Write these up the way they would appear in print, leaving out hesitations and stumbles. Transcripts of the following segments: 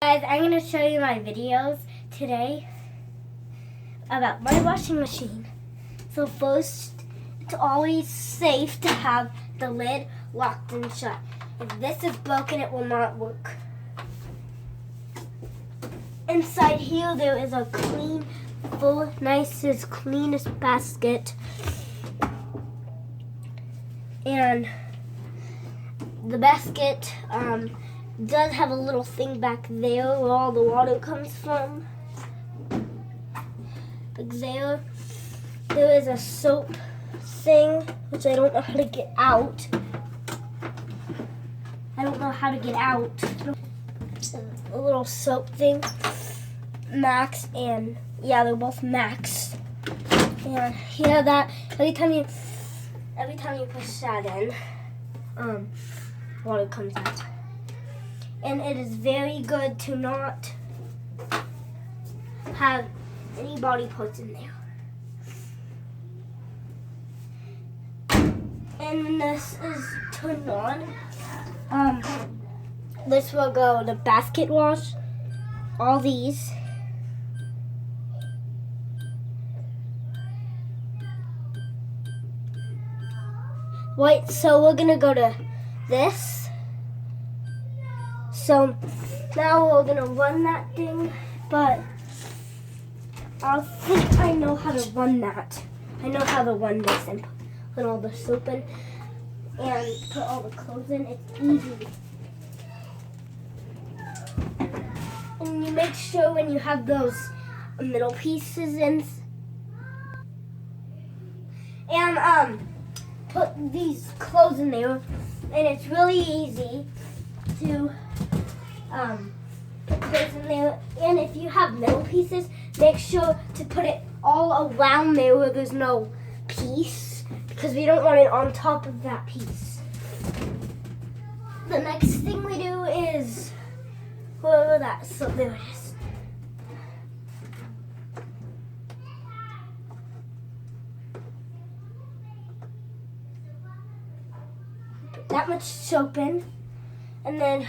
Guys, I'm going to show you my videos today about my washing machine. So first, it's always safe to have the lid locked and shut. If this is broken, it will not work. Inside here, there is a clean, full, nicest, cleanest basket. And the basket does have a little thing back there where all the water comes from. Like there is a soap thing, which I don't know how to get out. A little soap thing. Max and, yeah, they're both Max. And yeah, that every time you push that in, water comes out. And it is very good to not have any body parts in there. And when this is turned on, this will go the basket wash, all these. Right, so we're gonna go to this. So now we're gonna run that thing, but I think I know how to run that. I know how to run this and put all the soap in and put all the clothes in. It's easy. And you make sure when you have those middle pieces in, and put these clothes in there, and it's really easy to put clothes in there. And if you have middle pieces, make sure to put it all around there where there's no piece, because we don't want it on top of that piece. The next thing we do is wherever that, so there it is. Put that much soap in, and then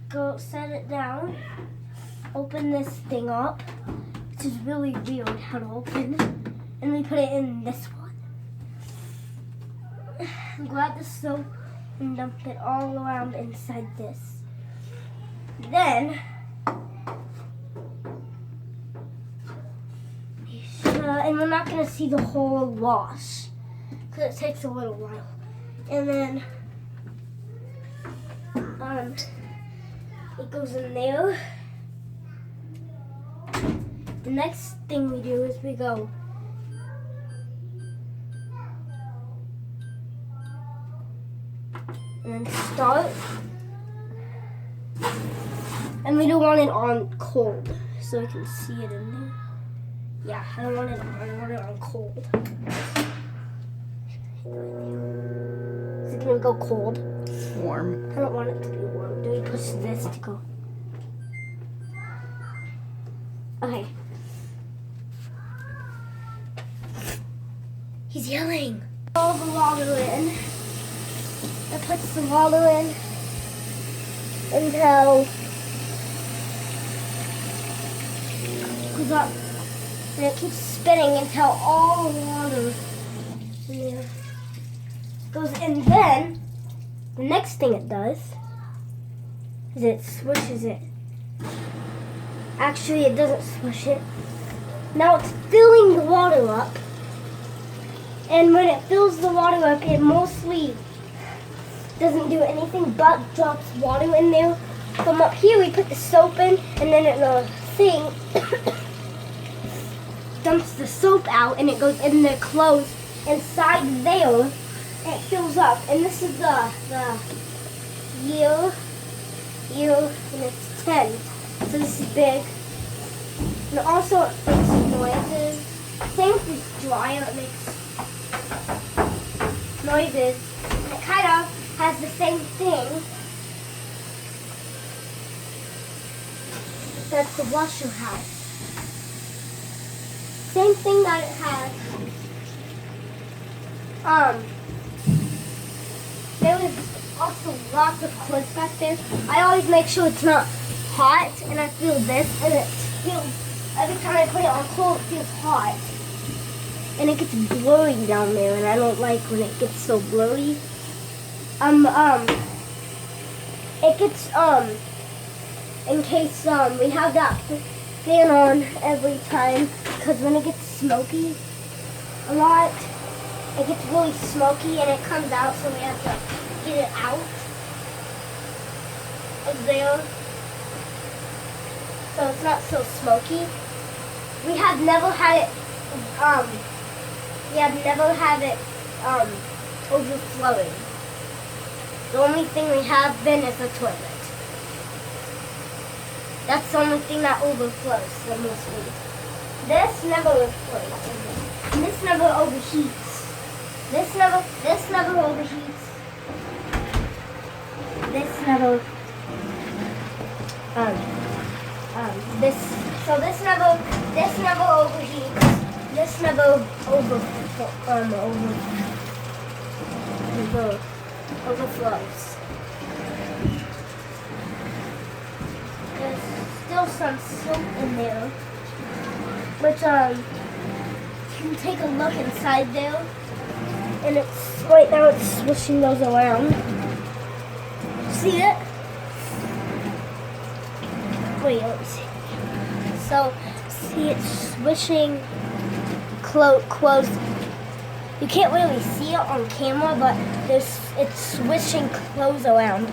go set it down. Open this thing up, which is really weird how to open, and we put it in this one. Grab the soap and dump it all around inside this. Then, and we're not going to see the whole wash, because it takes a little while. And then, it goes in there. The next thing we do is we go and then start. And we don't want it on cold, so I can see it in there. Yeah, I don't want it on, I want it on cold. Is it gonna go cold? Warm. I don't want it to be warm. Do we push this to go? Okay. He's yelling. All the water in. It puts the water in until it goes up. And it keeps spinning until all the water goes in. Then the next thing it does is it swishes it. Actually, it doesn't swish it. Now it's filling the water up. And when it fills the water up, it mostly doesn't do anything but drops water in there. From up here, we put the soap in, and then the thing dumps the soap out, and it goes in the clothes. Inside there, it fills up. And this is the year, and it's 10. So this is big. And also it makes noises. Same with this dryer, it makes noises. And it kind of has the same thing that the washer has. Same thing that it has. There was also lots of clothes back there. I always make sure it's not hot, and I feel this, and it feels, every time I put it on cold, it feels hot. And it gets blurry down there, and I don't like when it gets so blurry. It gets, in case, we have that fan on every time, because when it gets smoky a lot, it gets really smoky, and it comes out, so we have to get it out of there, so it's not so smoky. We have never had it, overflowing. The only thing we have been is a toilet. That's the only thing that overflows the mostly. This never overflows. And this never overheats. This never overheats. This never this never overheats. This never overflows. There's still some soap in there, which you can take a look inside there, and it's right now it's swishing those around. See it? Wait, let me see. So, see it swishing close. You can't really see it on camera, but it's swishing clothes around.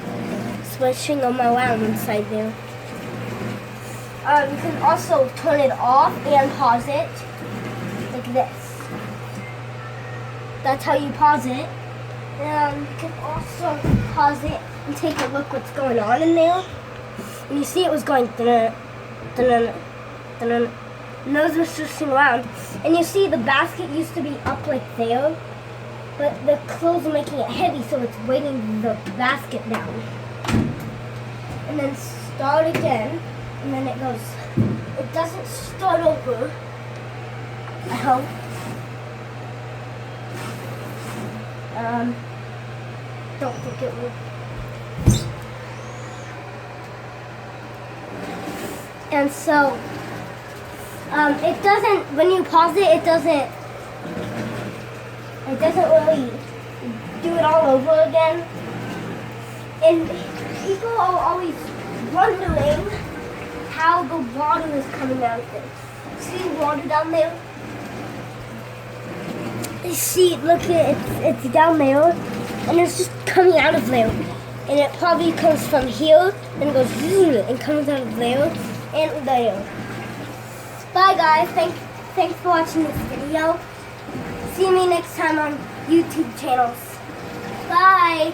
Swishing them around inside there. You can also turn it off and pause it. Like this. That's how you pause it. And you can also pause it and take a look what's going on in there. And you see it was going dun dun dun. Nose was swishing around, and you see the basket used to be up like there, but the clothes are making it heavy, so it's weighting the basket down. And then start again, and then it goes. It doesn't start over. I hope. Don't think it will. And so. It doesn't, when you pause it, it doesn't really do it all over again. And people are always wondering how the water is coming out of it. See water down there? See, look at it, it's down there, and it's just coming out of there. And it probably comes from here, and goes, and comes out of there, and there. Bye guys, thanks for watching this video. See me next time on YouTube channels. Bye.